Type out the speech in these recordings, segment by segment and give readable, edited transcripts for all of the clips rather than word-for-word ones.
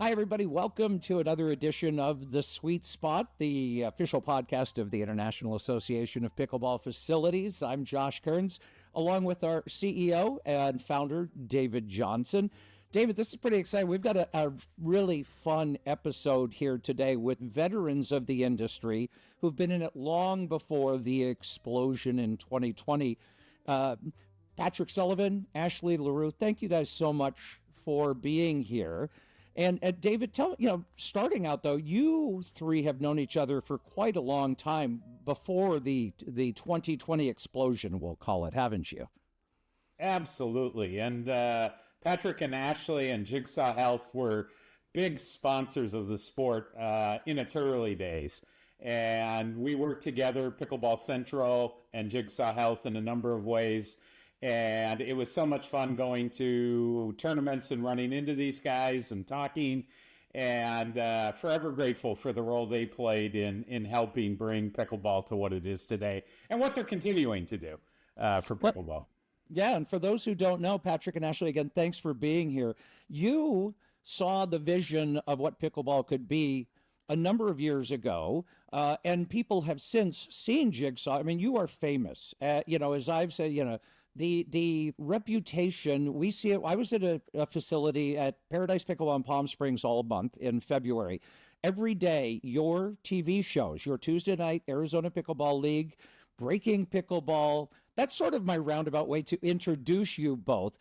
Hi, everybody. Welcome to another edition of The Sweet Spot, the official podcast of the International Association of Pickleball Facilities. I'm Josh Kerns, along with our CEO and founder, David Johnson. David, this is pretty exciting. We've got a really fun episode here today with veterans of the industry who've been in it long before the explosion in 2020. Patrick Sullivan, Ashley Leroux, thank you guys so much for being here. And David, starting out though, you three have known each other for quite a long time before the 2020 explosion, we'll call it, haven't you? Absolutely. And Patrick and Ashley and Jigsaw Health were big sponsors of the sport in its early days. And we worked together, Pickleball Central and Jigsaw Health, in a number of ways. And it was so much fun going to tournaments and running into these guys and talking, and forever grateful for the role they played in helping bring pickleball to what it is today and what they're continuing to do for pickleball. Yeah, and for those who don't know, Patrick and Ashley, again, thanks for being here. You saw the vision of what pickleball could be a number of years ago, and people have since seen Jigsaw. I mean, you are famous. As I've said, the reputation, we see it. I was at a facility at Paradise Pickleball in Palm Springs all month in February. Every day, your TV shows, your Tuesday night Arizona Pickleball League, Breaking Pickleball, that's sort of my roundabout way to introduce you both.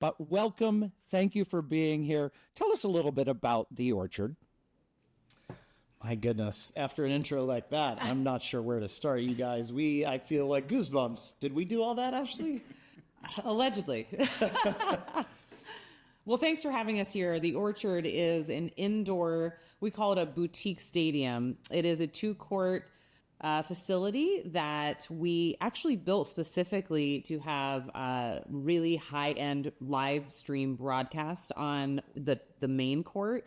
But welcome. Thank you for being here. Tell us a little bit about the Orchard. My goodness, after an intro like that, I'm not sure where to start, you guys. I feel like goosebumps. Did we do all that, Ashley? Allegedly. Well, thanks for having us here. The Orchard is an indoor, we call it a boutique stadium. It is a 2-court facility that we actually built specifically to have really high-end live stream broadcast on the main court.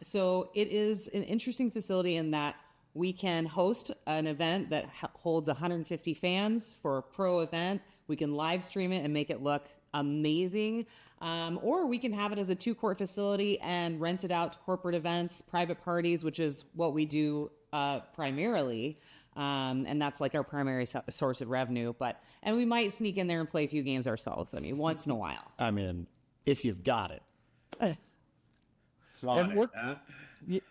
So it is an interesting facility in that we can host an event that holds 150 fans for a pro event. We can live stream it and make it look amazing. Or we can have it as a 2-court facility and rent it out to corporate events, private parties, which is what we do primarily. And that's like our primary source of revenue. And we might sneak in there and play a few games ourselves. I mean, once in a while. I mean, if you've got it.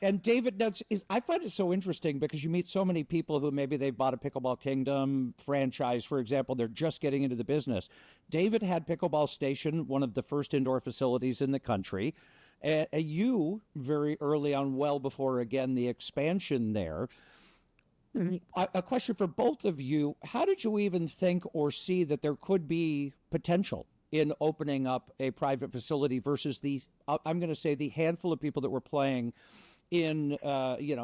And David, I find it so interesting because you meet so many people who maybe they've bought a Pickleball Kingdom franchise, for example. They're just getting into the business. David had Pickleball Station, one of the first indoor facilities in the country. You, very early on, well before, again, the expansion there. A question for both of you. How did you even think or see that there could be potential in opening up a private facility versus I'm going to say the handful of people that were playing in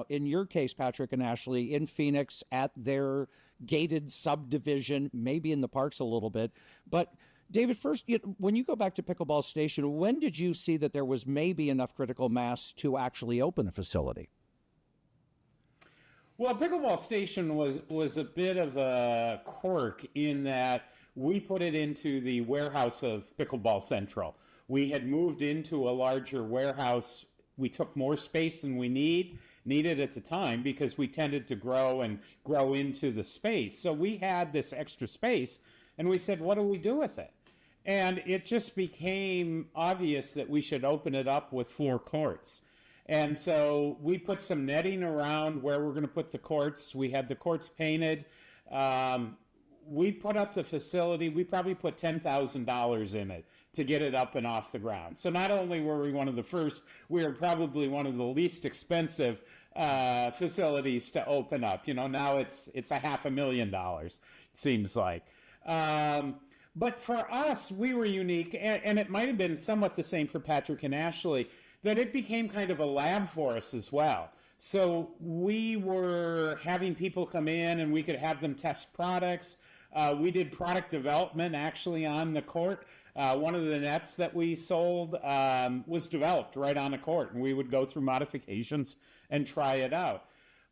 your case, Patrick and Ashley, in Phoenix at their gated subdivision, maybe in the parks a little bit. But David, first, when you go back to Pickleball Station, when did you see that there was maybe enough critical mass to actually open a facility? Well, Pickleball Station was a bit of a quirk in that we put it into the warehouse of Pickleball Central. We had moved into a larger warehouse. We took more space than we needed at the time because we tended to grow into the space. So we had this extra space, and we said, what do we do with it? And it just became obvious that we should open it up with 4 courts. And so we put some netting around where we're going to put the courts. We had the courts painted. We put up the facility. We probably put $10,000 in it to get it up and off the ground. So not only were we one of the first, we were probably one of the least expensive facilities to open up. Now it's $500,000, it seems like. But for us, we were unique, and it might have been somewhat the same for Patrick and Ashley, that it became kind of a lab for us as well. So we were having people come in and we could have them test products. We did product development actually on the court. One of the nets that we sold was developed right on the court, and we would go through modifications and try it out.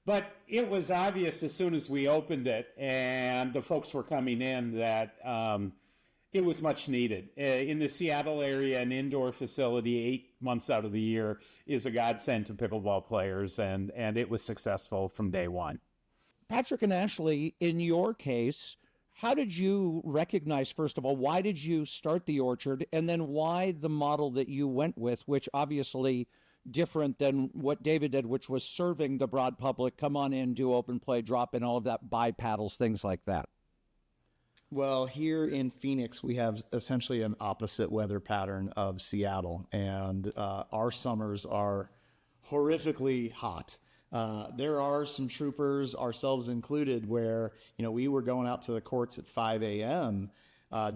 But it was obvious as soon as we opened it and the folks were coming in that It was much needed. In the Seattle area, an indoor facility 8 months out of the year is a godsend to pickleball players, and it was successful from day one. Patrick and Ashley, in your case, how did you recognize, first of all, why did you start the Orchard, and then why the model that you went with, which obviously different than what David did, which was serving the broad public, come on in, do open play, drop in, all of that, buy paddles, things like that? Well, here in Phoenix, we have essentially an opposite weather pattern of Seattle, and our summers are horrifically hot. There are some troopers, ourselves included, where we were going out to the courts at 5 a.m.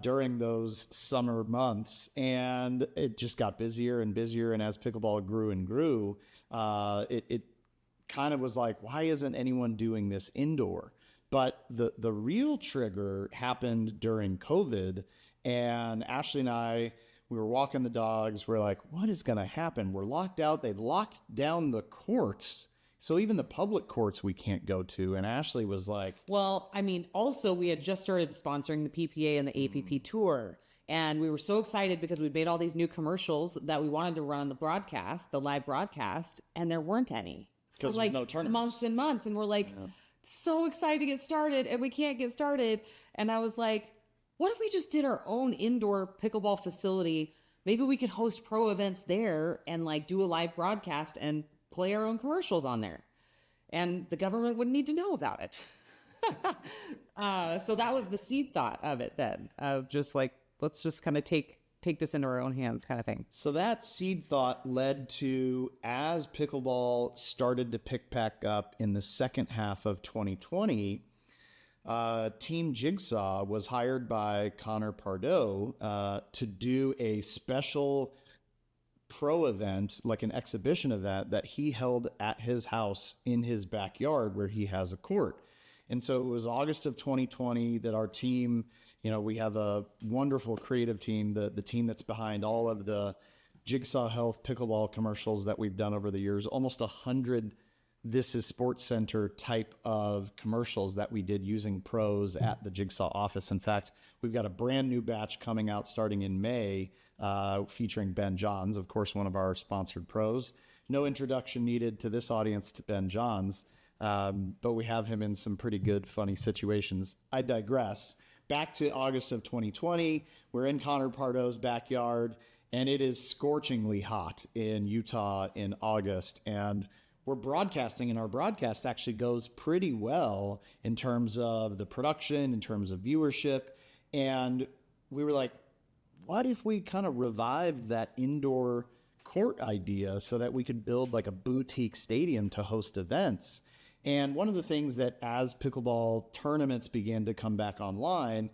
During those summer months, and it just got busier and busier. And as pickleball grew and grew, it kind of was like, why isn't anyone doing this indoor? But the real trigger happened during COVID, and Ashley and I, we were walking the dogs. We're like, what is going to happen? We're locked out. They've locked down the courts. So even the public courts we can't go to. And Ashley was like, Well, I mean, also we had just started sponsoring the PPA and the APP tour. And we were so excited because we'd made all these new commercials that we wanted to run on the broadcast, the live broadcast, and there weren't any. because For there's no tournaments. months and months. And we're like, so excited to get started, and we can't get started. And I was like, what if we just did our own indoor pickleball facility? Maybe we could host pro events there and like do a live broadcast and play our own commercials on there. And the government wouldn't need to know about it. So that was the seed thought of it then, of just like, let's just kind of take this into our own hands kind of thing. So that seed thought led to, as pickleball started to pick back up in the second half of 2020, Team Jigsaw was hired by Connor Pardo to do a special pro event, like an exhibition event that he held at his house in his backyard where he has a court. And so it was August of 2020 that our team, we have a wonderful creative team, the team that's behind all of the Jigsaw Health pickleball commercials that we've done over the years, almost 100 This Is Sports Center type of commercials that we did using pros at the Jigsaw office. In fact, we've got a brand new batch coming out starting in May, featuring Ben Johns, of course, one of our sponsored pros. No introduction needed to this audience to Ben Johns. But we have him in some pretty good, funny situations. I digress. Back to August of 2020, we're in Connor Pardo's backyard, and it is scorchingly hot in Utah in August. And we're broadcasting, and our broadcast actually goes pretty well in terms of the production, in terms of viewership. And we were like, what if we kind of revived that indoor court idea so that we could build like a boutique stadium to host events? And one of the things that, as pickleball tournaments began to come back online,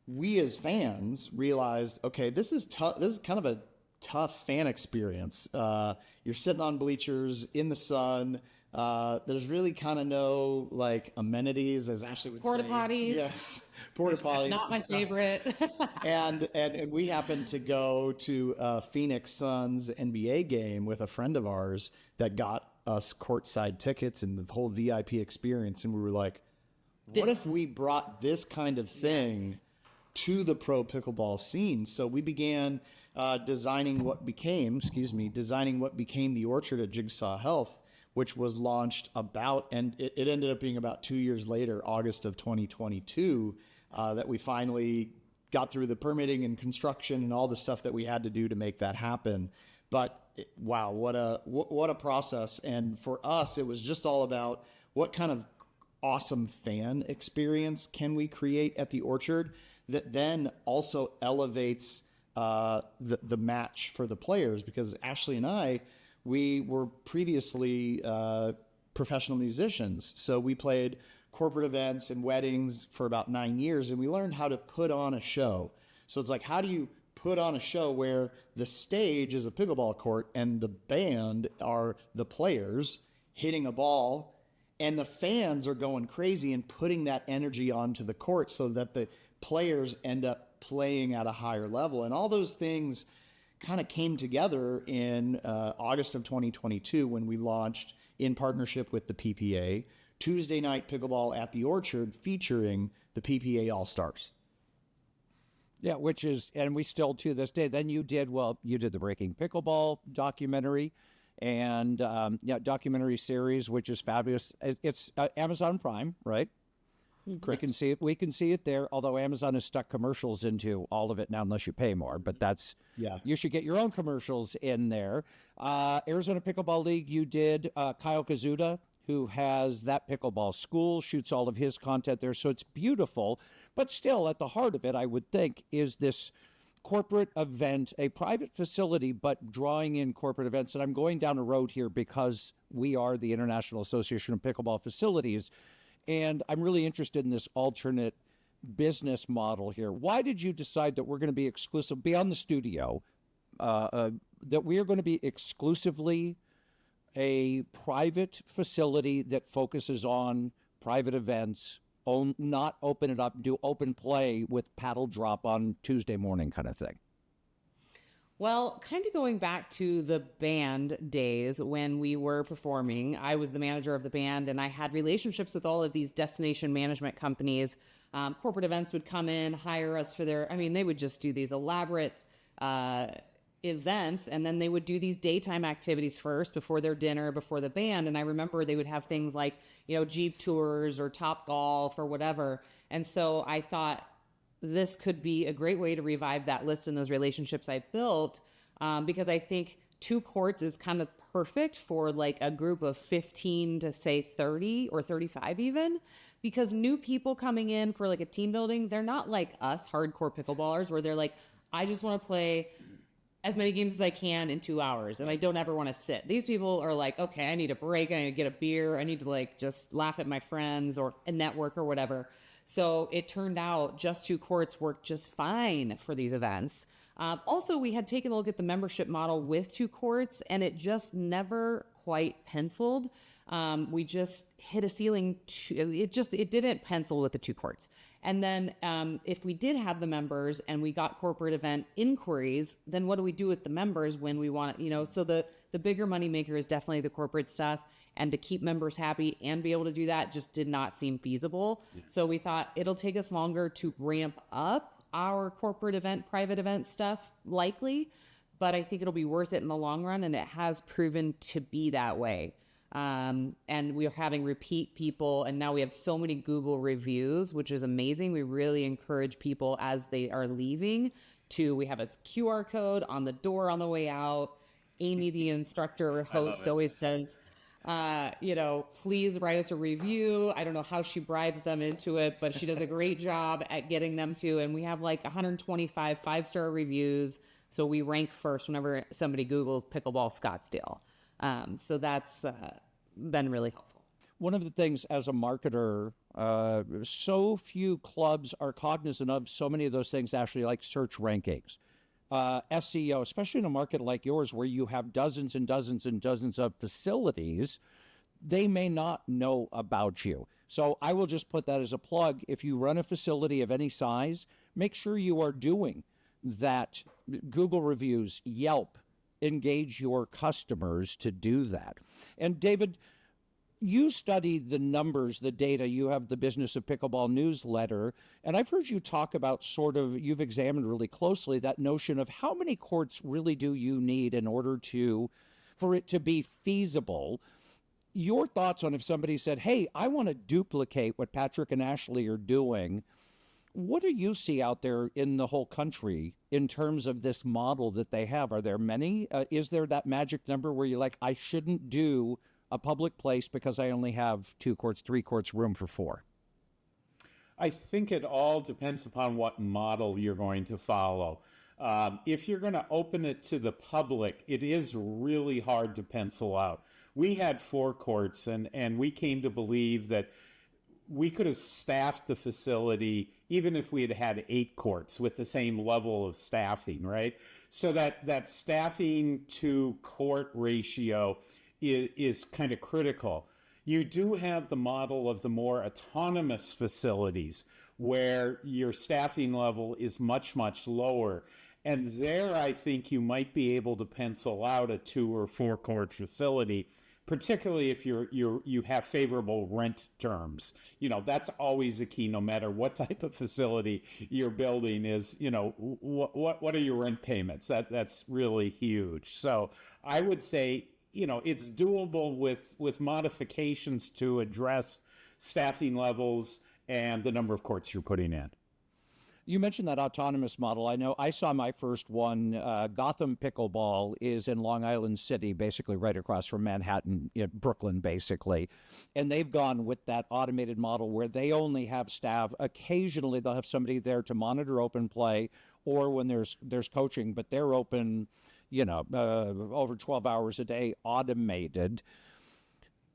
we as fans realized, okay, this is tough. This is kind of a tough fan experience. You're sitting on bleachers in the sun. There's really kind of no like amenities, as Ashley would Porta say. potties. Yes, porta potties. Not my favorite. And we happened to go to a Phoenix Suns NBA game with a friend of ours that got us courtside tickets and the whole VIP experience. And we were like, what if we brought this kind of thing to the pro pickleball scene? So we began designing what became the Orchard at Jigsaw Health, which was launched and it ended up being about 2 years later, August of 2022, that we finally got through the permitting and construction and all the stuff that we had to do to make that happen. But wow, what a process. And for us, it was just all about what kind of awesome fan experience can we create at the Orchard that then also elevates the match for the players. Because Ashley and I, we were previously professional musicians. So we played corporate events and weddings for about 9 years, and we learned how to put on a show. So it's like, how do you put on a show where the stage is a pickleball court and the band are the players hitting a ball, and the fans are going crazy and putting that energy onto the court so that the players end up playing at a higher level. And all those things kind of came together in August of 2022 when we launched, in partnership with the PPA, Tuesday Night Pickleball at the Orchard, featuring the PPA All-Stars. Yeah, which is, and we still to this day. Then you did, well, you did the Breaking Pickleball documentary, and yeah, documentary series, which is fabulous. It's Amazon Prime, right? We can see it. We can see it there. Although Amazon has stuck commercials into all of it now, unless you pay more. But that's Yeah. you should get your own commercials in there. Arizona Pickleball League, you did Kyle Kazuda, who has that pickleball school, shoots all of his content there. So it's beautiful. But still, at the heart of it, I would think, is this corporate event, a private facility, but drawing in corporate events. And I'm going down a road here because we are the International Association of Pickleball Facilities. And I'm really interested in this alternate business model here. Why did you decide that we're going to be exclusive beyond the studio, that we are going to be exclusively a private facility that focuses on private events, not open it up, do open play with paddle drop on Tuesday morning kind of thing? Well, kind of going back to the band days when we were performing, I was the manager of the band and I had relationships with all of these destination management companies. Corporate events would come in, hire us for they would just do these elaborate events, and then they would do these daytime activities first before their dinner, before the band. And I remember they would have things like, Jeep tours or Top Golf or whatever. And so I thought, this could be a great way to revive that list and those relationships I built, because I think 2 courts is kind of perfect for like a group of 15 to say 30 or 35 even, because new people coming in for like a team building, they're not like us hardcore pickleballers where they're like, I just want to play as many games as I can in 2 hours and I don't ever want to sit. These people are like, okay, I need a break, I need to get a beer, I need to like just laugh at my friends or a network or whatever. So it turned out just 2 courts worked just fine for these events. Also, we had taken a look at the membership model with 2 courts, and it just never quite penciled. We just hit a ceiling. It didn't pencil with the 2 courts. And then if we did have the members and we got corporate event inquiries, then what do we do with the members when we want it? So the bigger money maker is definitely the corporate stuff. And to keep members happy and be able to do that just did not seem feasible. Yeah. So we thought it'll take us longer to ramp up our corporate event, private event stuff, likely, but I think it'll be worth it in the long run. And it has proven to be that way. And we are having repeat people. And now we have so many Google reviews, which is amazing. We really encourage people as they are leaving we have a QR code on the door on the way out. Amy, the instructor host, always says, please write us a review. I don't know how she bribes them into it, but she does a great job at getting them to. And we have like 125 5-star reviews. So we rank first whenever somebody Googles pickleball Scottsdale. So that's been really helpful. One of the things as a marketer, so few clubs are cognizant of so many of those things, actually, like search rankings. SEO, especially in a market like yours where you have dozens and dozens and dozens of facilities, they may not know about you. So I will just put that as a plug. If you run a facility of any size, make sure you are doing that. Google reviews, Yelp, engage your customers to do that. And David, you study the numbers, the data. You have the Business of Pickleball newsletter, and I've heard you talk about you've examined really closely that notion of how many courts really do you need in order for it to be feasible. Your thoughts on if somebody said, hey, I want to duplicate what Patrick and Ashley are doing. What do you see out there in the whole country in terms of this model that they have? Are there many? Is there that magic number where you're like, I shouldn't do a public place because I only have 2 courts, 3 courts, room for 4? I think it all depends upon what model you're going to follow. If you're going to open it to the public, it is really hard to pencil out. We had 4 courts, and we came to believe that we could have staffed the facility even if we had had 8 courts with the same level of staffing, right? So that staffing to court ratio is kind of critical. You do have the model of the more autonomous facilities where your staffing level is much, much lower. And there, I think you might be able to pencil out a 2 or 4 court facility. particularly if you have favorable rent terms. That's always a key, no matter what type of facility you're building. Is what are your rent payments? That's really huge. So I would say it's doable with modifications to address staffing levels and the number of courts you're putting in. You mentioned that autonomous model. I know I saw my first one. Gotham Pickleball is in Long Island City, basically right across from Manhattan, Brooklyn, basically. And they've gone with that automated model where they only have staff. Occasionally, they'll have somebody there to monitor open play or when there's coaching, but they're open, over 12 hours a day, automated.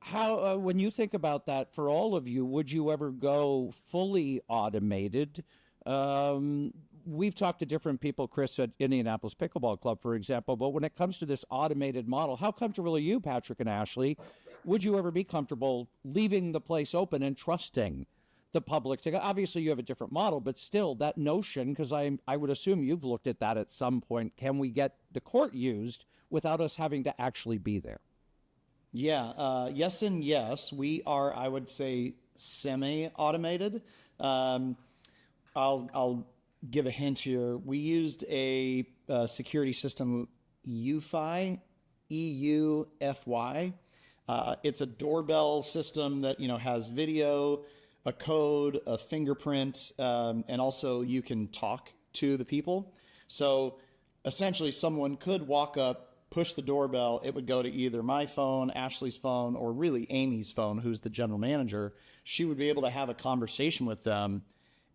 How, when you think about that, for all of you, would you ever go fully automated? We've talked to different people, Chris, at Indianapolis Pickleball Club, for example, but when it comes to this automated model, how comfortable are you, Patrick and Ashley? Would you ever be comfortable leaving the place open and trusting the public to go? Obviously, you have a different model, but still that notion, because I would assume you've looked at that at some point, can we get the court used without us having to actually be there? Yeah, yes and yes. We are, I would say, semi-automated. I'll give a hint here. We used a security system, Eufy, EUFY. It's a doorbell system that has video, a code, a fingerprint, and also you can talk to the people. So essentially, someone could walk up, push the doorbell. It would go to either my phone, Ashley's phone, or really Amy's phone, who's the general manager. She would be able to have a conversation with them.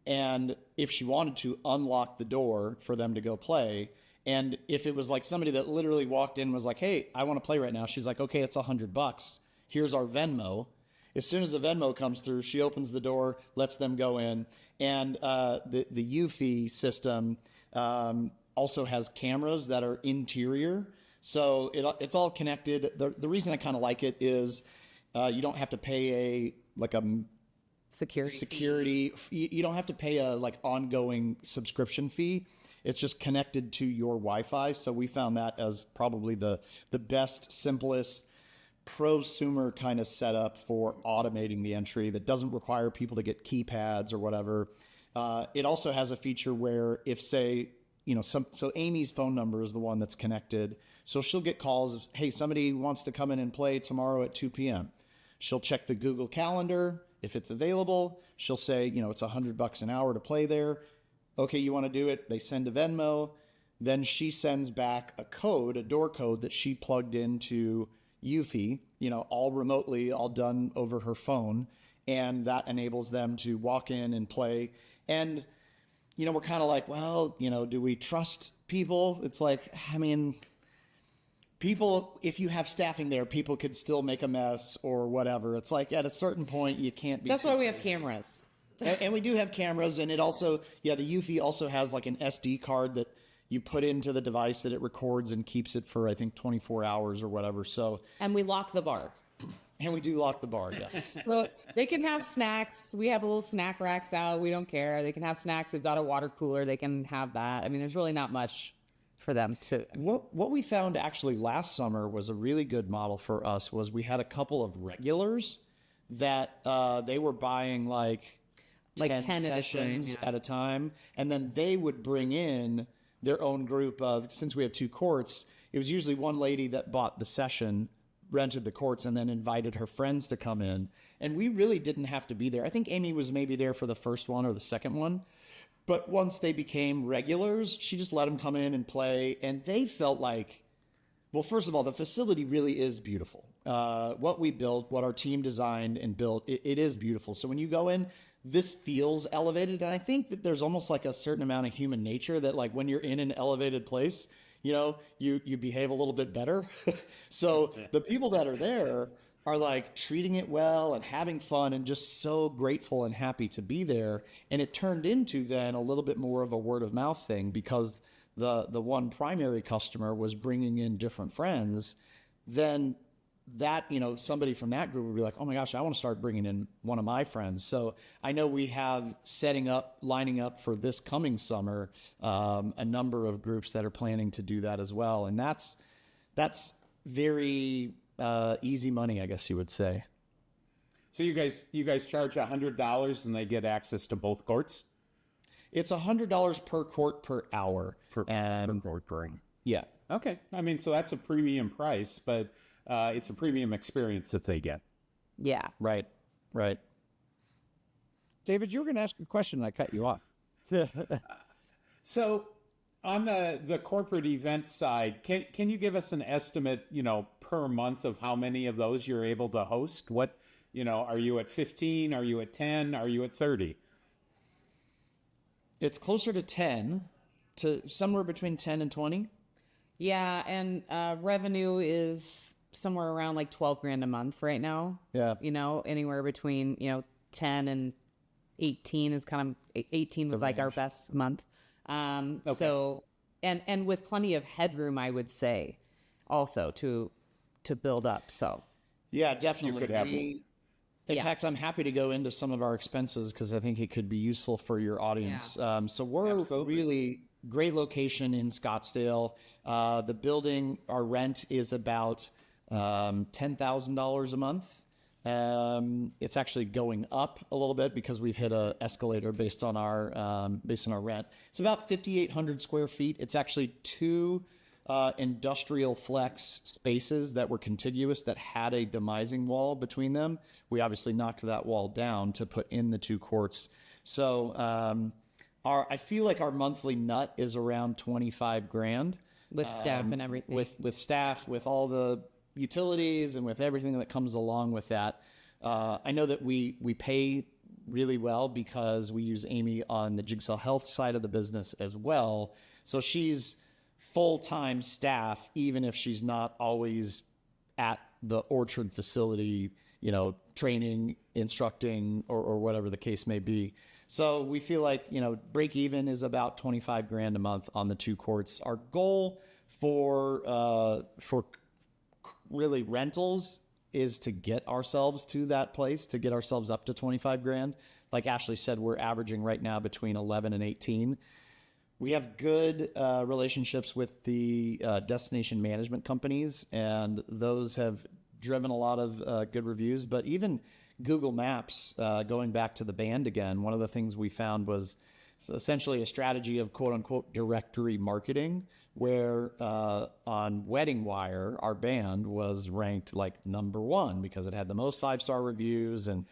And if she wanted to, unlock the door for them to go play. And if it was like somebody that literally walked in and was like, hey, I want to play right now. She's like, okay, it's $100. Here's our Venmo. As soon as the Venmo comes through, she opens the door, lets them go in. And the Eufy system also has cameras that are interior. So it's all connected. The reason I kind of like it is you don't have to pay a security. You don't have to pay a ongoing subscription fee. It's just connected to your Wi-Fi. So we found that as probably the best, simplest prosumer kind of setup for automating the entry that doesn't require people to get keypads or whatever. It also has a feature where if, say, so Amy's phone number is the one that's connected. So she'll get calls of, hey, somebody wants to come in and play tomorrow at 2 p.m. She'll check the Google Calendar. If it's available, she'll say, it's $100 an hour to play there. Okay, you want to do it? They send a Venmo. Then she sends back a code, a door code that she plugged into Eufy, all remotely, all done over her phone. And that enables them to walk in and play. And, we're kind of like, well, do we trust people? It's like, people, if you have staffing there, people could still make a mess or whatever. It's like at a certain point, you can't be. That's why we have cameras. And we do have cameras, and it also, the Eufy also has like an SD card that you put into the device that it records and keeps it for, I think, 24 hours or whatever. So. And we lock the bar. And we do lock the bar, yes. So they can have snacks. We have a little snack racks out. We don't care. They can have snacks. We've got a water cooler. They can have that. There's really not much for them to. What we found actually last summer was a really good model for us was we had a couple of regulars that they were buying like 10 sessions at a time. And then they would bring in their own group of, since we have 2 courts, it was usually one lady that bought the session, rented the courts, and then invited her friends to come in. And we really didn't have to be there. I think Amy was maybe there for the first one or the second one. But once they became regulars, she just let them come in and play. And they felt like, well, first of all, the facility really is beautiful. What we built, what our team designed and built, it is beautiful. So when you go in, this feels elevated. And I think that there's almost like a certain amount of human nature that like when you're in an elevated place, you behave a little bit better. So the people that are there are like treating it well and having fun and just so grateful and happy to be there. And it turned into then a little bit more of a word of mouth thing because the one primary customer was bringing in different friends. Then that, somebody from that group would be like, oh my gosh, I want to start bringing in one of my friends. So I know we have lining up for this coming summer, a number of groups that are planning to do that as well. And that's very easy money, I guess you would say. So you guys charge $100 and they get access to both courts? It's $100 per court per hour. Per court per hour. Yeah. Okay. I mean, so that's a premium price, but it's a premium experience that they get. Yeah. Right. David, you were going to ask a question and I cut you off. So on the corporate event side, can you give us an estimate, per month of how many of those you're able to host? What, are you at 15? Are you at 10? Are you at 30? It's closer to 10, to somewhere between 10 and 20. Yeah, and revenue is somewhere around like 12 grand a month right now. Yeah. Anywhere between 10 and 18 is kind of 18 was like our best month. Okay. So and with plenty of headroom, I would say, also to build up. So Yeah, definitely. You could have In fact, I'm happy to go into some of our expenses because I think it could be useful for your audience. So we're Absolutely. really great location in Scottsdale. The building, our rent is about $10,000 a month. It's actually going up a little bit because we've hit a escalator based on our rent. It's about 5,800 square feet. It's actually two industrial flex spaces that were contiguous that had a demising wall between them. We obviously knocked that wall down to put in the two courts. So I feel like our monthly nut is around 25 grand. with staff and everything. With staff, with all the utilities and with everything that comes along with that. I know that we pay really well because we use Amy on the Jigsaw Health side of the business as well. So she's full-time staff, even if she's not always at the Orchard facility, training, instructing, or whatever the case may be. So we feel like, break even is about 25 grand a month on the two courts. Our goal for really rentals is to get ourselves to that place, to get ourselves up to 25 grand. Like Ashley said, we're averaging right now between 11 and 18. We have good relationships with the destination management companies, and those have driven a lot of good reviews. But even Google Maps, going back to the band again, one of the things we found was essentially a strategy of quote unquote directory marketing, where on Wedding Wire, our band was ranked like #1 because it had the most 5-star reviews, and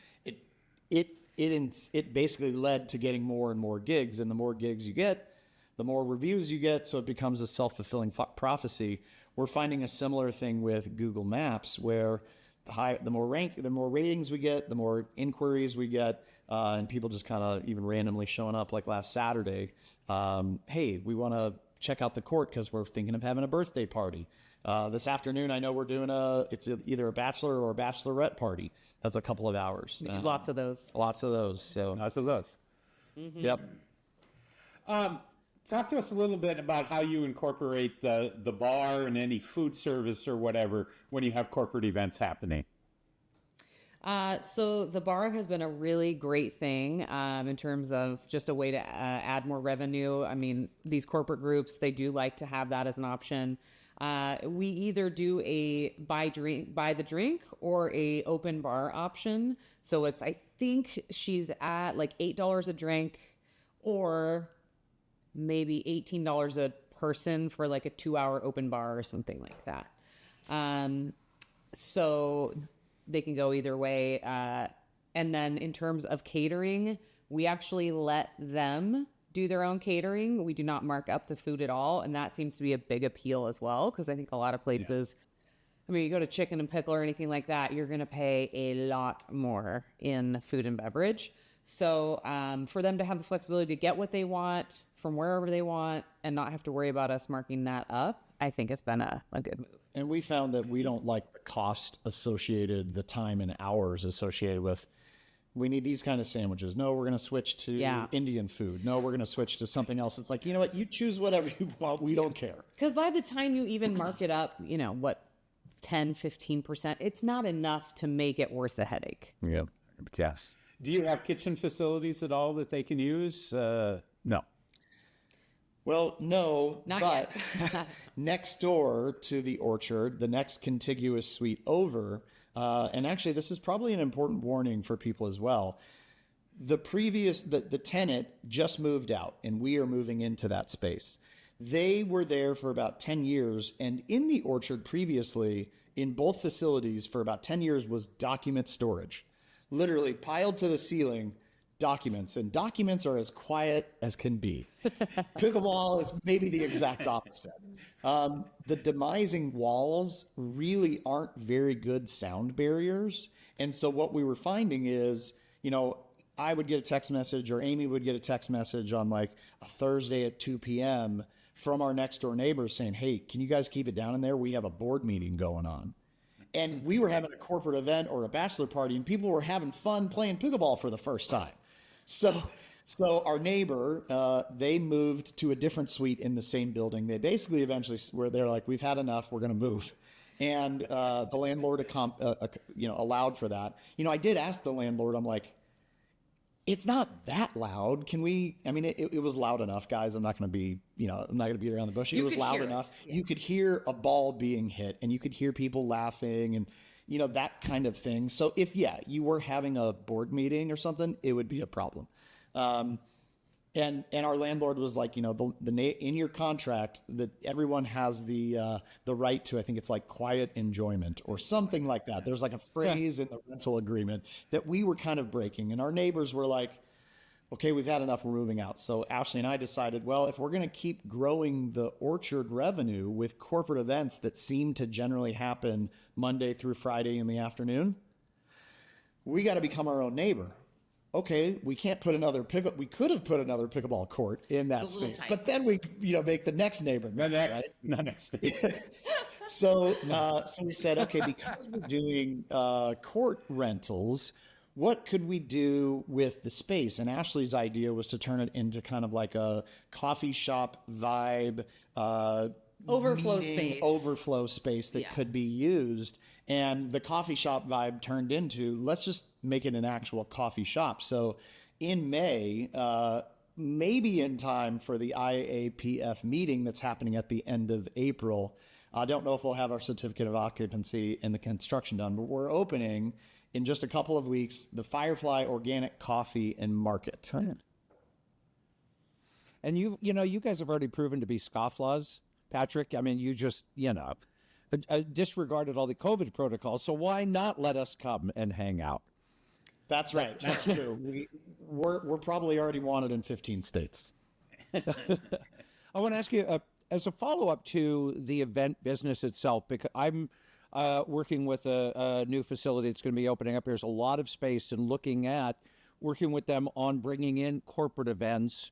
it basically led to getting more and more gigs. And the more gigs you get, the more reviews you get, so it becomes a self-fulfilling prophecy. We're finding a similar thing with Google Maps, where the more ratings we get, the more inquiries we get, and people just kind of even randomly showing up. Like last Saturday, hey, we want to check out the court because we're thinking of having a birthday party. This afternoon, I know we're doing it's either a bachelor or a bachelorette party. That's a couple of hours. Lots of those. Lots of those. So Lots of those. Yep. Talk to us a little bit about how you incorporate the bar and any food service or whatever when you have corporate events happening. So the bar has been a really great thing in terms of just a way to add more revenue. I mean, these corporate groups, they do like to have that as an option. We either do a buy the drink or a open bar option. So I think she's at like $8 a drink or maybe $18 a person for like a 2-hour open bar or something like that. So they can go either way. And then in terms of catering, we actually let them do their own catering. We do not mark up the food at all. And that seems to be a big appeal as well, because I think a lot of places, I mean, you go to Chicken and Pickle or anything like that, you're going to pay a lot more in food and beverage. So for them to have the flexibility to get what they want from wherever they want and not have to worry about us marking that up, I think it's been a good move. And we found that we don't like the cost associated, the time and hours associated with, we need these kind of sandwiches. No, we're going to switch to Indian food. No, we're going to switch to something else. It's like, you know what? You choose whatever you want. We don't care. Because by the time you even mark it up, 10, 15%, it's not enough to make it worth the headache. Yeah. Yes. Do you have kitchen facilities at all that they can use? No. Well, no, Not but yet. next door to the orchard, the next contiguous suite over, and actually this is probably an important warning for people as well. The tenant just moved out and we are moving into that space. They were there for about 10 years, and in the orchard previously, in both facilities for about 10 years, was document storage. Literally piled to the ceiling, documents, and documents are as quiet as can be. Pickleball is maybe the exact opposite. The demising walls really aren't very good sound barriers. And so what we were finding is, I would get a text message, or Amy would get a text message on like a Thursday at 2 p.m. from our next door neighbors saying, hey, can you guys keep it down in there? We have a board meeting going on. And we were having a corporate event or a bachelor party, and people were having fun playing pickleball for the first time. So our neighbor, they moved to a different suite in the same building. They basically eventually were there like, we've had enough, we're going to move. And the landlord, allowed for that. I did ask the landlord, I'm like, it's not that loud. Can we, it was loud enough, guys. I'm not going to be, I'm not going to beat around the bush. It was loud enough. Yeah. You could hear a ball being hit, and you could hear people laughing and, that kind of thing. So if, you were having a board meeting or something, it would be a problem. And our landlord was like, in your contract that everyone has the right to, I think it's like quiet enjoyment or something like that. There's like a phrase in the rental agreement that we were kind of breaking, and our neighbors were like, okay, we've had enough, we're moving out. So Ashley and I decided, well, if we're going to keep growing the orchard revenue with corporate events that seem to generally happen Monday through Friday in the afternoon, we got to become our own neighbor. Okay, we can't put we could have put another pickleball court in that space, but then we, make the next neighbor. The next. So we said, okay, because we're doing court rentals, what could we do with the space? And Ashley's idea was to turn it into kind of like a coffee shop vibe, overflow space that could be used. And the coffee shop vibe turned into, let's just make it an actual coffee shop. So in May, maybe in time for the IAPF meeting that's happening at the end of April, I don't know if we'll have our certificate of occupancy and the construction done, but we're opening in just a couple of weeks the Firefly Organic Coffee and Market. Oh, yeah. And you guys have already proven to be scofflaws, Patrick. You just, disregarded all the COVID protocols. So why not let us come and hang out? That's right. That's true. We're probably already wanted in 15 states. I want to ask you, as a follow-up to the event business itself, because I'm working with a new facility that's going to be opening up. There's a lot of space, and looking at working with them on bringing in corporate events,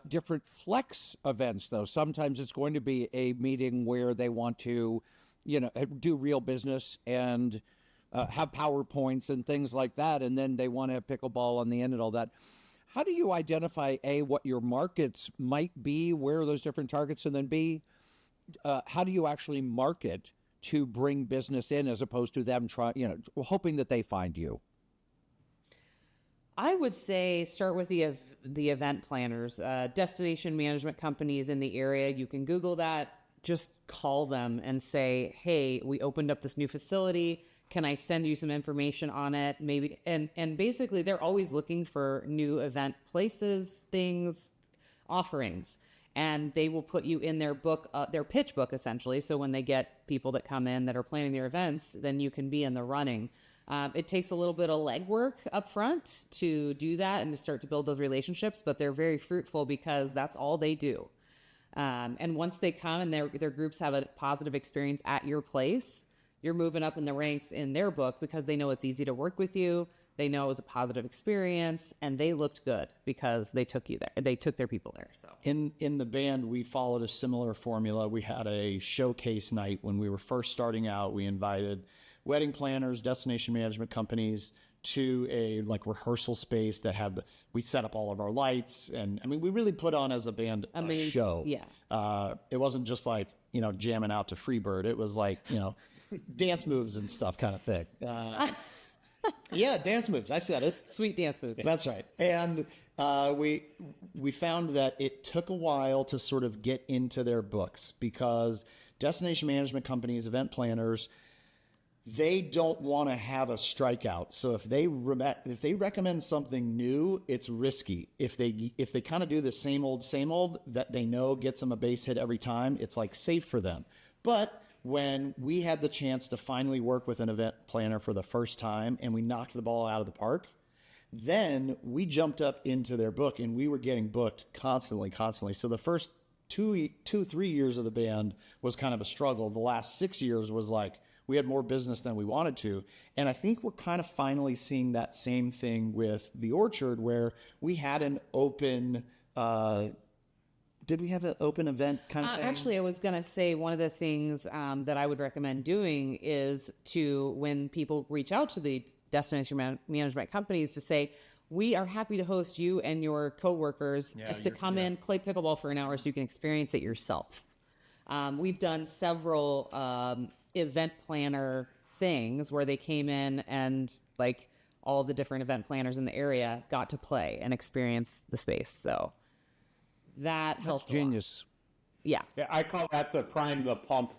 different flex events, though. Sometimes it's going to be a meeting where they want to, do real business and have PowerPoints and things like that, and then they want to have pickleball on the end and all that. How do you identify, A, what your markets might be, where are those different targets, and then B, how do you actually market to bring business in as opposed to them hoping that they find you? I would say start with the event planners, destination management companies in the area. You can Google that. Just call them and say, hey, we opened up this new facility. Can I send you some information on it? Maybe. And basically, they're always looking for new event places, things, offerings. And they will put you in their book, their pitch book, essentially. So when they get people that come in that are planning their events, then you can be in the running. It takes a little bit of legwork up front to do that and to start to build those relationships, but they're very fruitful because that's all they do. And once they come and their groups have a positive experience at your place, you're moving up in the ranks in their book because they know it's easy to work with you. They know it was a positive experience, and they looked good because they took you there. They took their people there. So in the band, we followed a similar formula. We had a showcase night when we were first starting out. We invited wedding planners, destination management companies to a rehearsal space that we set up all of our lights, and we really put on as a band a show. Yeah. It wasn't just jamming out to Freebird. It was dance moves and stuff kind of thing. Yeah, dance moves. I said it. Sweet dance move. That's right. And we found that it took a while to sort of get into their books because destination management companies, event planners, they don't want to have a strikeout. So if they recommend something new, it's risky. If they kind of do the same old that they know gets them a base hit every time, it's like safe for them. But when we had the chance to finally work with an event planner for the first time and we knocked the ball out of the park, then we jumped up into their book and we were getting booked constantly. So the first 3 years of the band was kind of a struggle. The last 6 years was like we had more business than we wanted to. And I think we're kind of finally seeing that same thing with the Orchard where we had an open did we have an open event kind of thing? Actually, I was going to say one of the things that I would recommend doing is to, when people reach out to the destination management companies, to say, we are happy to host you and your coworkers just to come in, play pickleball for an hour so you can experience it yourself. We've done several event planner things where they came in and like all the different event planners in the area got to play and experience the space. So that helped. Genius. Yeah. I call that the prime the pump,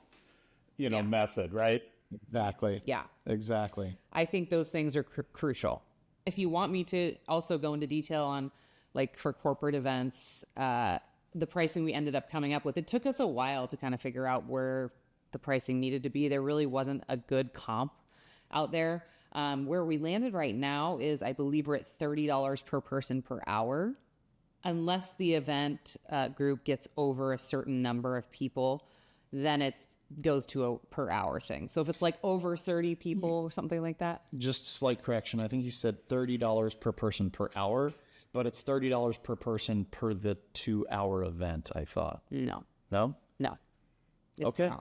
method, right? Exactly. Yeah. Exactly. I think those things are crucial. If you want me to also go into detail on, like, for corporate events, the pricing we ended up coming up with, it took us a while to kind of figure out where the pricing needed to be. There really wasn't a good comp out there. Where we landed right now is, I believe we're at $30 per person per hour. Unless the event group gets over a certain number of people, then it goes to a per hour thing. So if it's like over 30 people or something like that. Just slight correction. I think you said $30 per person per hour, but it's $30 per person per the 2-hour event, I thought. No. No? No. It's Okay.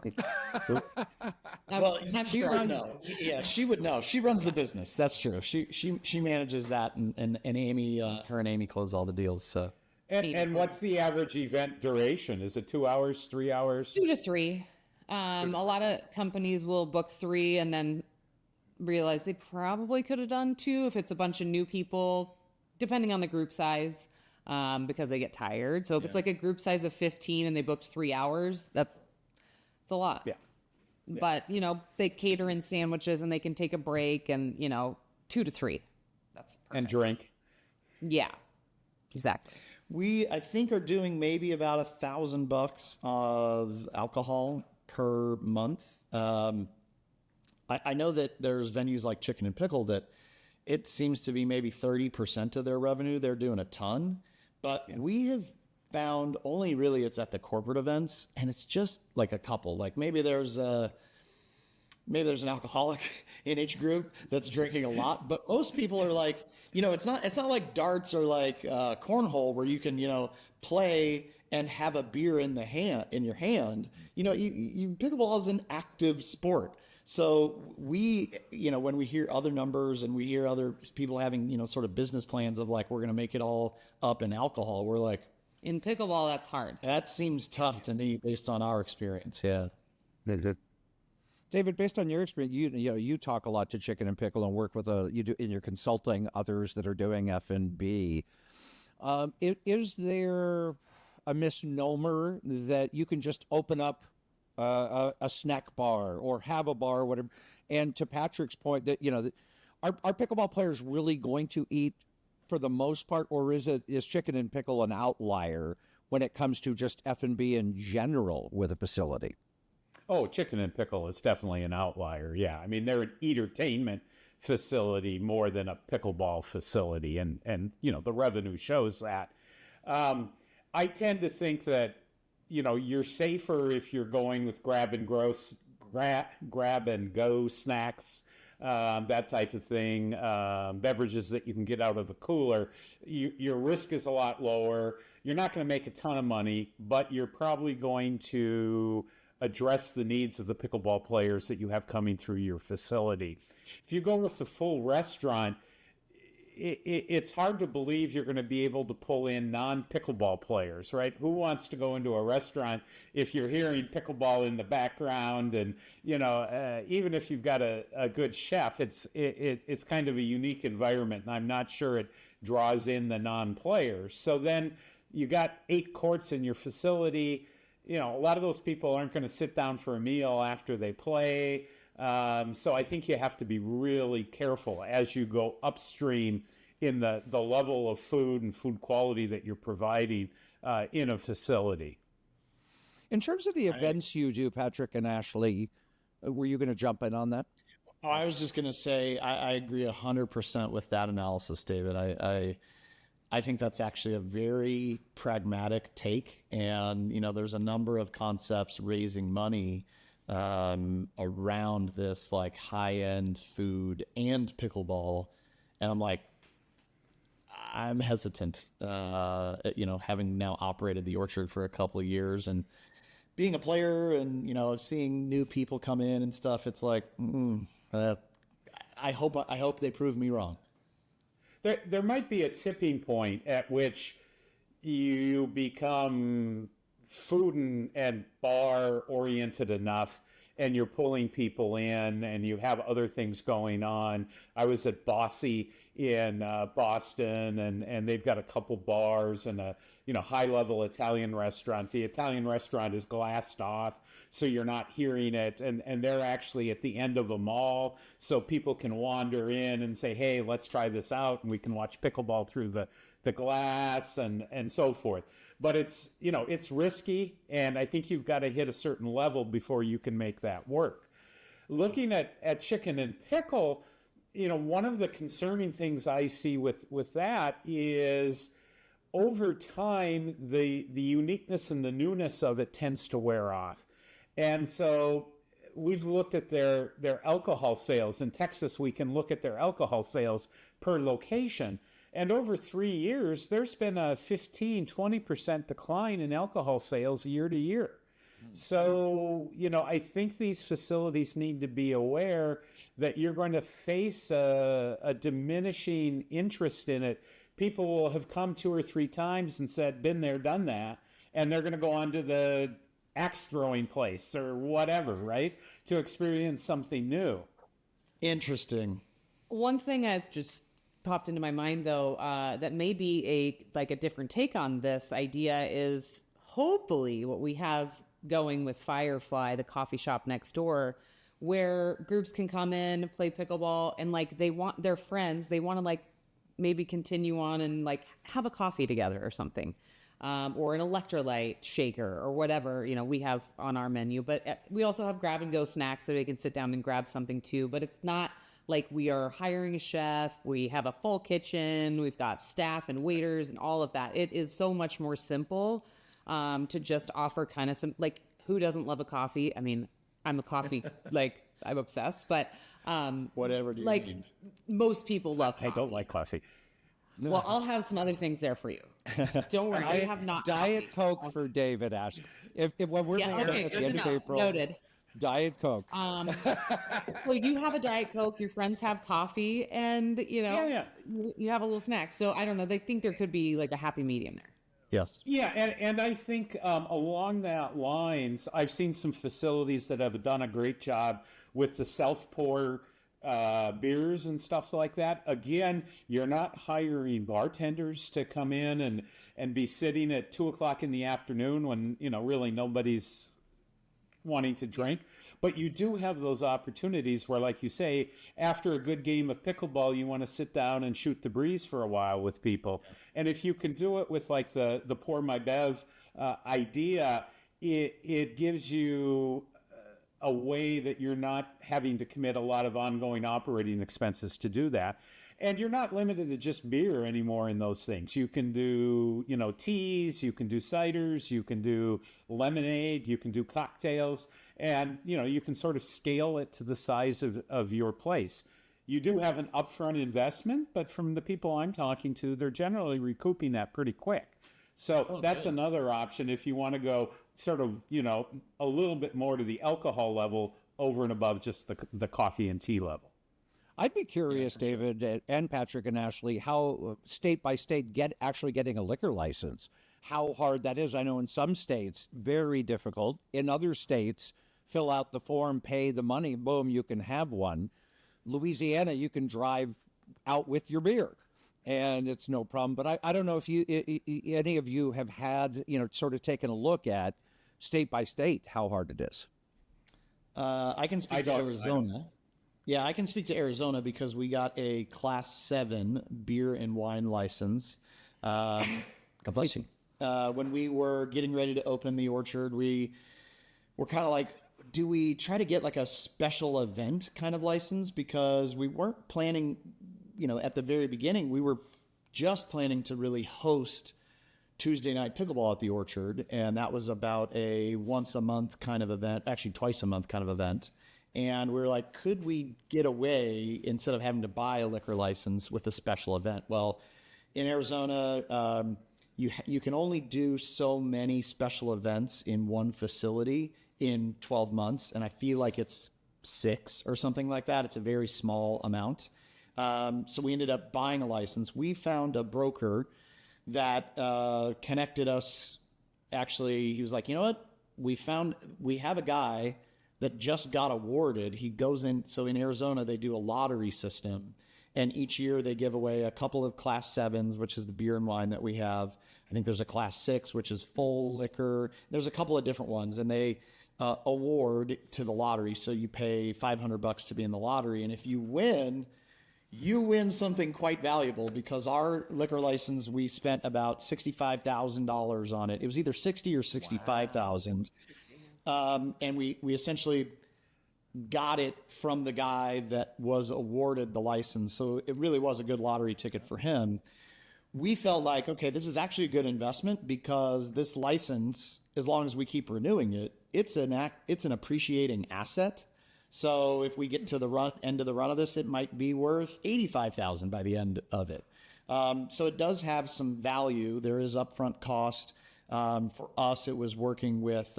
Well, she would know. Yeah, she would know. She runs the business. That's true. She manages that, and Amy, her and Amy close all the deals. So. And what's the average event duration? Is it 2 hours, 3 hours? 2 to 3. A lot of companies will book 3 and then realize they probably could have done 2 if it's a bunch of new people, depending on the group size, because they get tired. So if it's like a group size of 15 and they booked 3 hours, it's a lot. Yeah. But, they cater in sandwiches and they can take a break and, 2 to 3. That's perfect. And drink. Yeah, exactly. We, I think, are doing maybe about $1,000 of alcohol per month. I know that there's venues like Chicken and Pickle that it seems to be maybe 30% of their revenue. They're doing a ton, but we have found only really it's at the corporate events, and it's just like a couple. Like maybe there's an alcoholic in each group that's drinking a lot, but most people are like, it's not like darts or like cornhole where you can play and have a beer in your hand. You pickleball is an active sport. So we, when we hear other numbers and we hear other people having, sort of business plans of like, we're going to make it all up in alcohol, we're like, in pickleball, that's hard. that seems tough to me based on our experience. Yeah. David, based on your experience, you talk a lot to Chicken and Pickle and work with you do in your consulting others that are doing F&B. Is there a misnomer that you can just open up a snack bar or have a bar or whatever? And to Patrick's point, that are pickleball players really going to eat for the most part, or is Chicken and Pickle an outlier when it comes to just F&B in general with a facility? Oh, Chicken and Pickle is definitely an outlier. Yeah, I mean, they're an entertainment facility more than a pickleball facility, and the revenue shows that. I tend to think that you're safer if you're going with grab and go snacks, that type of thing, beverages that you can get out of the cooler. Your risk is a lot lower. You're not going to make a ton of money, but you're probably going to address the needs of the pickleball players that you have coming through your facility. If you go with the full restaurant, it's hard to believe you're going to be able to pull in non-pickleball players, right? Who wants to go into a restaurant if you're hearing pickleball in the background? And, even if you've got a good chef, it's kind of a unique environment, and I'm not sure it draws in the non-players. So then you got 8 courts in your facility. A lot of those people aren't going to sit down for a meal after they play. So I think you have to be really careful as you go upstream in the level of food and food quality that you're providing in a facility. In terms of the events you do, Patrick and Ashley, were you going to jump in on that? Oh, I was just going to say I agree 100% with that analysis, David. I think that's actually a very pragmatic take, and there's a number of concepts raising money around this like high-end food and pickleball, and I'm hesitant, having now operated the Orchard for a couple of years and being a player and seeing new people come in and stuff. It's like I hope they prove me wrong. There might be a tipping point at which you become food and bar oriented enough, and you're pulling people in, and you have other things going on. I was at Bossy in Boston, and they've got a couple bars and a high level Italian restaurant. The Italian restaurant is glassed off, so you're not hearing it, and they're actually at the end of a mall, so people can wander in and say, hey, let's try this out, and we can watch pickleball through the glass and so forth. But it's risky, and I think you've got to hit a certain level before you can make that work. Looking at chicken and pickle, one of the concerning things I see with that is over time, the uniqueness and the newness of it tends to wear off. And so we've looked at their alcohol sales. In Texas, we can look at their alcohol sales per location. And over 3 years, there's been a 15-20% decline in alcohol sales year to year. So, I think these facilities need to be aware that you're going to face a diminishing interest in it. People will have come 2 or 3 times and said, been there, done that, and they're going to go on to the axe throwing place or whatever, right, to experience something new. Interesting. One thing I've just popped into my mind, though, that may be a different take on this idea is hopefully what we have going with Firefly, the coffee shop next door, where groups can come in, play pickleball, and they want their friends, they want to maybe continue on and have a coffee together or something, or an electrolyte shaker or whatever we have on our menu. But we also have grab and go snacks so they can sit down and grab something too. But it's not like we are hiring a chef, we have a full kitchen, we've got staff and waiters and all of that. It is so much more simple to just offer kind of some, who doesn't love a coffee? I mean, I'm a coffee, I'm obsessed, but whatever do you mean? Most people love coffee. I don't like coffee. Well, I'll have some other things there for you. Don't worry, I have not. Diet Coke for David, Ash. If when we're there at the end of April, noted. Diet Coke. Well, you have a Diet Coke, your friends have coffee, and you have a little snack. So I don't know. They think there could be a happy medium there. Yes. Yeah, and I think along that lines, I've seen some facilities that have done a great job with the self-pour beers and stuff like that. Again, you're not hiring bartenders to come in and be sitting at 2:00 in the afternoon when really nobody's wanting to drink, but you do have those opportunities where, like you say, after a good game of pickleball, you want to sit down and shoot the breeze for a while with people. And if you can do it with the pour my bev idea, it gives you a way that you're not having to commit a lot of ongoing operating expenses to do that. And you're not limited to just beer anymore in those things. You can do, teas, you can do ciders, you can do lemonade, you can do cocktails, and, you can sort of scale it to the size of your place. You do have an upfront investment, but from the people I'm talking to, they're generally recouping that pretty quick. So that's another option if you want to go sort of, a little bit more to the alcohol level over and above just the coffee and tea level. I'd be curious, David and Patrick and Ashley, how state by state actually getting a liquor license, how hard that is. I know in some states, very difficult. In other states, fill out the form, pay the money, boom, you can have one. Louisiana, you can drive out with your beer, and it's no problem. But I don't know if any of you have had, sort of taken a look at state by state how hard it is. I can speak to Arizona. Yeah, I can speak to Arizona because we got a Class 7 beer and wine license. God bless you. When we were getting ready to open the orchard, we were kind of like, do we try to get like a special event kind of license? Because we weren't planning, at the very beginning, we were just planning to really host Tuesday Night Pickleball at the orchard. And that was about a once a month kind of event, actually twice a month kind of event. And we were like, could we get away instead of having to buy a liquor license with a special event? Well, in Arizona, you can only do so many special events in one facility in 12 months. And I feel like it's 6 or something like that. It's a very small amount. So we ended up buying a license. We found a broker that connected us. Actually, he was like, you know what? We have a guy that just got awarded. He goes in. So in Arizona, they do a lottery system. And each year they give away a couple of Class 7s, which is the beer and wine that we have. I think there's a Class 6, which is full liquor. There's a couple of different ones, and they award to the lottery. So you pay $500 to be in the lottery. And if you win something quite valuable, because our liquor license, we spent about $65,000 on it. It was either 60 or 65,000. And we essentially got it from the guy that was awarded the license. So it really was a good lottery ticket for him. We felt like, okay, this is actually a good investment because this license, as long as we keep renewing it, it's an appreciating asset. So if we get to the end of the run of this, it might be worth $85,000 by the end of it. So it does have some value. There is upfront cost. For us, it was working with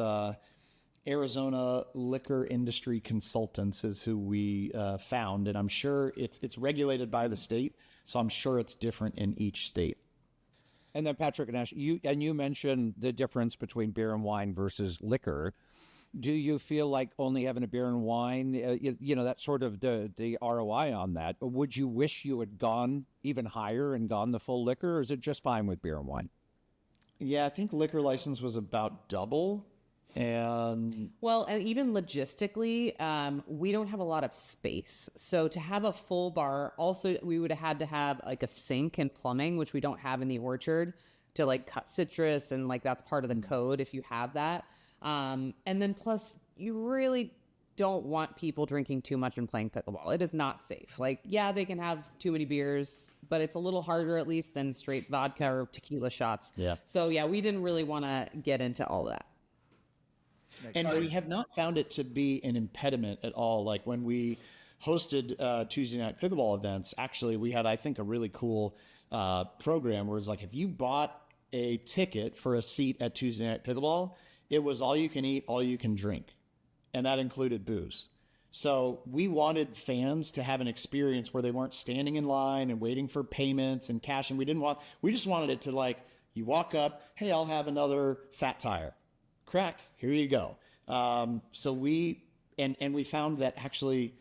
Arizona Liquor Industry Consultants is who we found, and I'm sure it's regulated by the state, so I'm sure it's different in each state. And then Patrick and Ash, you mentioned the difference between beer and wine versus liquor. Do you feel like only having a beer and wine, that's sort of the ROI on that? Or would you wish you had gone even higher and gone the full liquor, or is it just fine with beer and wine? Yeah, I think liquor license was about double. And even logistically, we don't have a lot of space. So to have a full bar, also we would have had to have like a sink and plumbing, which we don't have in the orchard, to like cut citrus, and like that's part of the code if you have that. And then plus you really don't want people drinking too much and playing pickleball. It is not safe. Like, yeah, they can have too many beers, but it's a little harder at least than straight vodka or tequila shots. Yeah. So yeah, we didn't really want to get into all that. And we have not found it to be an impediment at all. Like when we hosted Tuesday Night Pickleball events, actually we had, I think, a really cool program where it's like, if you bought a ticket for a seat at Tuesday Night Pickleball, it was all you can eat, all you can drink. And that included booze. So we wanted fans to have an experience where they weren't standing in line and waiting for payments and cash. And we just wanted it to, like, you walk up, hey, I'll have another fat tire. Crack, here you go. So we found that actually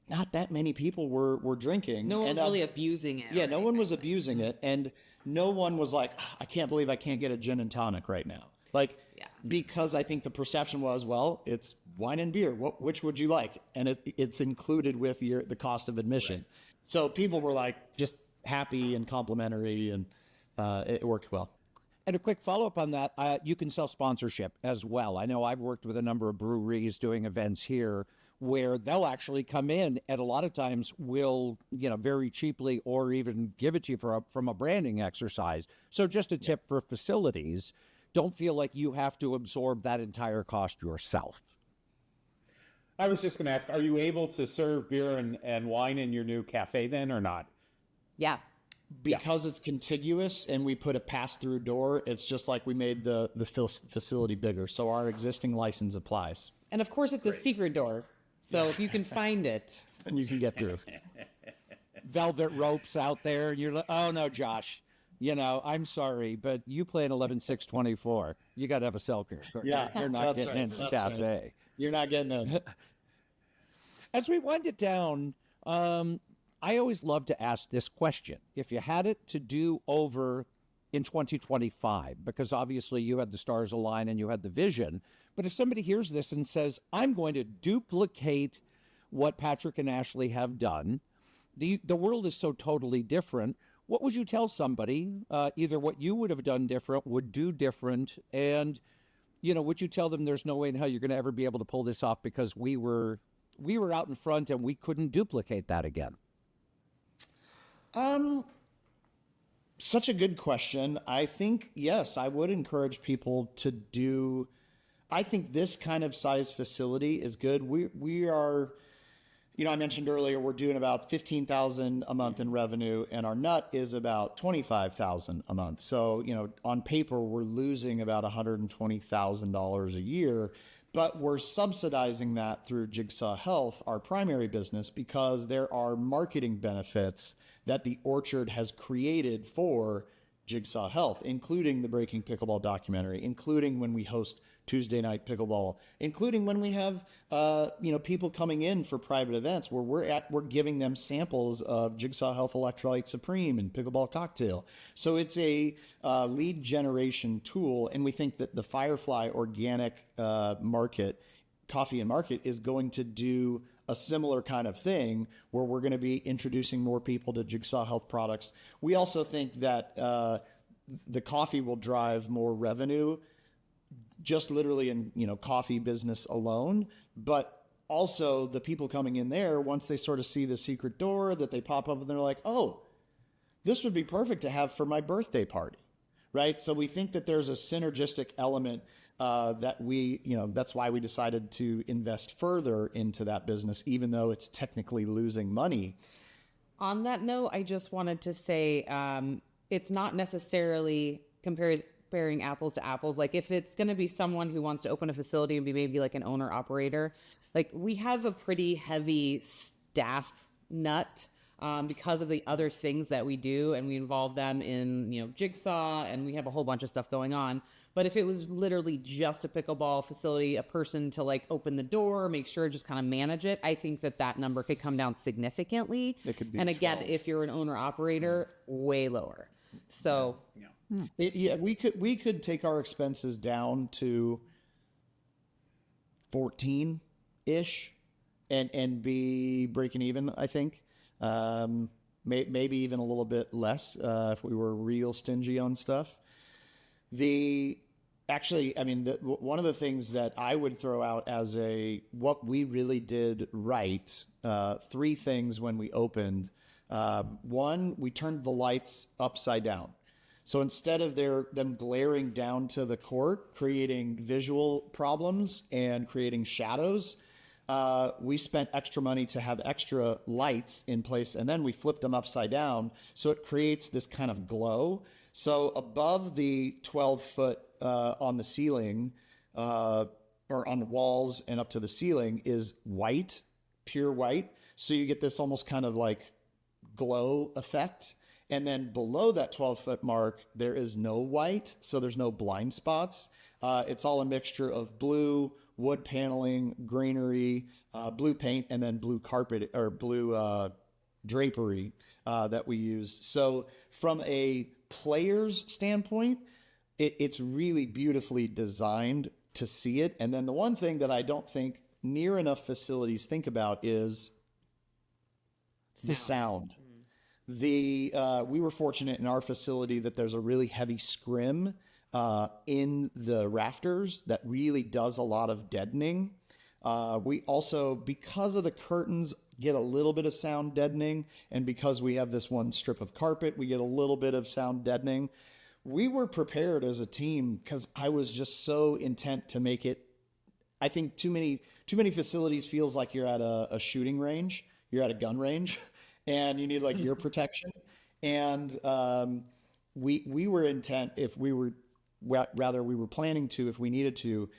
not that many people were drinking. No one was really abusing it. Yeah, no one was abusing it. And no one was like, I can't believe I can't get a gin and tonic right now. Like, yeah. Because I think the perception was, well, it's wine and beer. Which would you like? And it's included with the cost of admission. Right. So people were like just happy and complimentary, and it worked well. And a quick follow-up on that, you can sell sponsorship as well. I know I've worked with a number of breweries doing events here where they'll actually come in and a lot of times will, very cheaply or even give it to you from a branding exercise. So just a tip for facilities, don't feel like you have to absorb that entire cost yourself. I was just going to ask, are you able to serve beer and wine in your new cafe then or not? Yeah. Because it's contiguous and we put a pass-through door, it's just like we made the facility bigger. So our existing license applies. And of course, it's a secret door. So if you can find it. And you can get through. velvet ropes out there, and you're like, oh no, Josh, I'm sorry, but you play an 11-6-24. You got to have a Selker. Yeah, You're not that's getting right. in the That's cafe. right. You're not getting in. As we wind it down, I always love to ask this question. If you had it to do over in 2025, because obviously you had the stars align and you had the vision, but if somebody hears this and says, I'm going to duplicate what Patrick and Ashley have done, the world is so totally different. What would you tell somebody, either what you would have done different, would do different, and, would you tell them there's no way in hell you're going to ever be able to pull this off because we were out in front and we couldn't duplicate that again? Such a good question. I think, yes, I would encourage people to do. I think this kind of size facility is good. We are, I mentioned earlier, we're doing about 15,000 a month in revenue, and our nut is about 25,000 a month. So, on paper, we're losing about $120,000 a year, but we're subsidizing that through Jigsaw Health, our primary business, because there are marketing benefits that the Orchard has created for Jigsaw Health, including the Breaking Pickleball documentary, including when we host Tuesday Night Pickleball, including when we have people coming in for private events where we're giving them samples of Jigsaw Health Electrolyte Supreme and Pickleball Cocktail. So it's a lead generation tool, and we think that the Firefly Organic Coffee Market is going to do a similar kind of thing where we're going to be introducing more people to Jigsaw Health products. We also think that the coffee will drive more revenue, just literally in coffee business alone, but also the people coming in there, once they sort of see the secret door that they pop up and they're like, oh, this would be perfect to have for my birthday party, right? So we think that there's a synergistic element that that's why we decided to invest further into that business, even though it's technically losing money. On that note, I just wanted to say it's not necessarily comparing apples to apples. Like if it's going to be someone who wants to open a facility and be maybe like an owner operator, like we have a pretty heavy staff nut because of the other things that we do, and we involve them in Jigsaw, and we have a whole bunch of stuff going on. But if it was literally just a pickleball facility, a person to like open the door, make sure, just kind of manage it, I think that number could come down significantly. It could be and again, 12. if you're an owner operator, way lower. So we could take our expenses down to 14-ish and be breaking even, I think. Maybe even a little bit less if we were real stingy on stuff. One of the things that I would throw out as what we really did right, 3 things when we opened. One, we turned the lights upside down. So instead of them glaring down to the court, creating visual problems and creating shadows, we spent extra money to have extra lights in place, and then we flipped them upside down. So it creates this kind of glow. So above the 12-foot on the ceiling, or on the walls and up to the ceiling, is white, pure white. So you get this almost kind of like glow effect. And then below that 12-foot mark, there is no white, so there's no blind spots. It's all a mixture of blue, wood paneling, greenery, blue paint, and then blue carpet or blue drapery that we used. So from a player's standpoint, it's really beautifully designed to see it. And then the one thing that I don't think near enough facilities think about is the sound. We were fortunate in our facility that there's a really heavy scrim in the rafters that really does a lot of deadening. We also, because of the curtains, get a little bit of sound deadening, and because we have this one strip of carpet, we get a little bit of sound deadening. We were prepared as a team because I was just so intent to make it. I think too many facilities feels like you're at a shooting range, you're at a gun range, and you need like ear protection. And we were intent, if we were planning to, if we needed to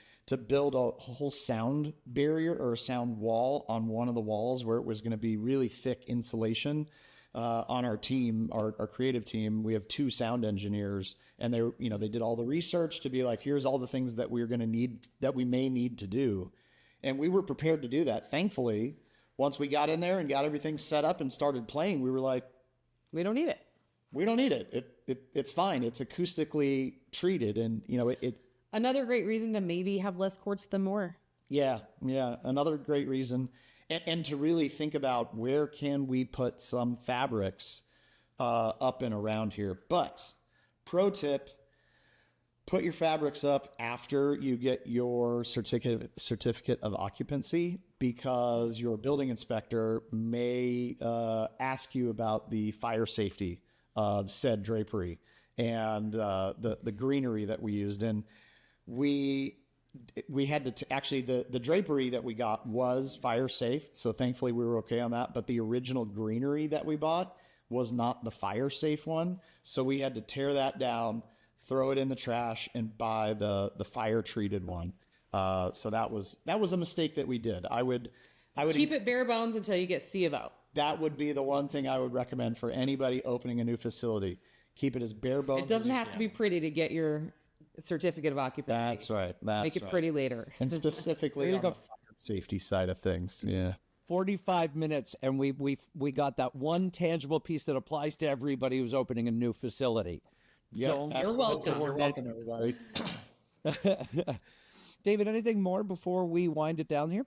build a whole sound barrier or a sound wall on one of the walls where it was going to be really thick insulation. on our team, our creative team. We have 2 sound engineers, and they did all the research to be like, here's all the things that we're going to need, that we may need to do. And we were prepared to do that. Thankfully, once we got in there and got everything set up and started playing, we were like, We don't need it. we don't need it. It's fine. It's acoustically treated. And, Another great reason to maybe have less courts than more. yeah. Another great reason. And to really think about where can we put some fabrics up and around here. But pro tip, put your fabrics up after you get your certificate of occupancy, because your building inspector may ask you about the fire safety of said drapery and the greenery that we used. And we had to actually, the drapery that we got was fire safe, so thankfully we were okay on that. But the original greenery that we bought was not the fire safe one, so we had to tear that down, throw it in the trash, and buy the fire treated one. So that was a mistake that we did. I would Keep it bare bones until you get C of O. That would be the one thing I would recommend for anybody opening a new facility. Keep it as bare bones. It doesn't have to be pretty to get your certificate of occupancy. That's right. Make it pretty later. And specifically on the fire safety side of things. Yeah. 45 minutes, and we got that one tangible piece that applies to everybody who's opening a new facility. You're welcome. You're welcome, everybody. David, anything more before we wind it down here?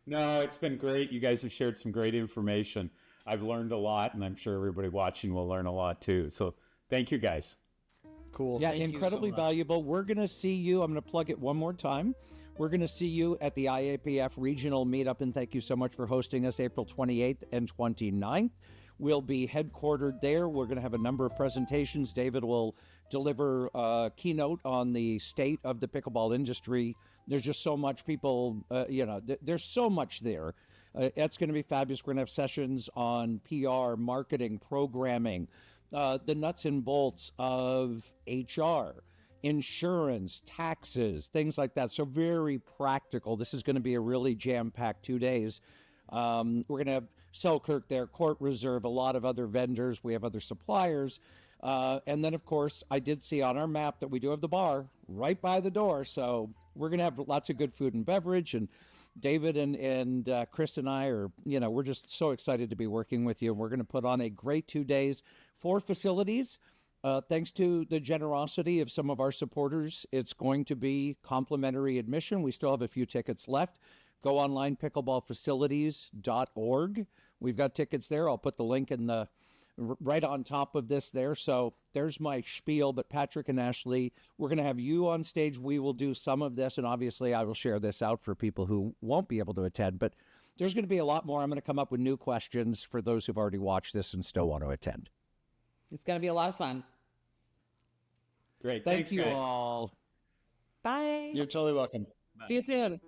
No, it's been great. You guys have shared some great information. I've learned a lot, and I'm sure everybody watching will learn a lot too. So thank you, guys. Cool. Yeah, Thank you so incredibly much. valuable. We're going to see you. I'm going to plug it one more time. We're going to see you at the IAPF regional meetup, and thank you so much for hosting us April 28th and 29th. We'll be headquartered there. We're going to have a number of presentations. David will deliver a keynote on the state of the pickleball industry. There's just so much people, there's so much there. It's going to be fabulous. We're going to have sessions on PR, marketing, programming, the nuts and bolts of HR, insurance, taxes, things like that. So very practical. This is going to be a really jam-packed 2 days. We're going to have Selkirk there, Court Reserve, a lot of other vendors. We have other suppliers. And then, of course, I did see on our map that we do have the bar right by the door. So we're going to have lots of good food and beverage. And David and Chris and I are, we're just so excited to be working with you. We're going to put on a great 2 days, 4 facilities. Thanks to the generosity of some of our supporters, it's going to be complimentary admission. We still have a few tickets left. Go online, pickleballfacilities.org. We've got tickets there. I'll put the link in the right on top of this there. So there's my spiel. But Patrick and Ashley, we're going to have you on stage. We will do some of this, and obviously I will share this out for people who won't be able to attend. But there's going to be a lot more. I'm going to come up with new questions for those who've already watched this and still want to attend. It's going to be a lot of fun. Great. Thank Thanks, you guys. all. Bye. You're totally welcome. See you soon.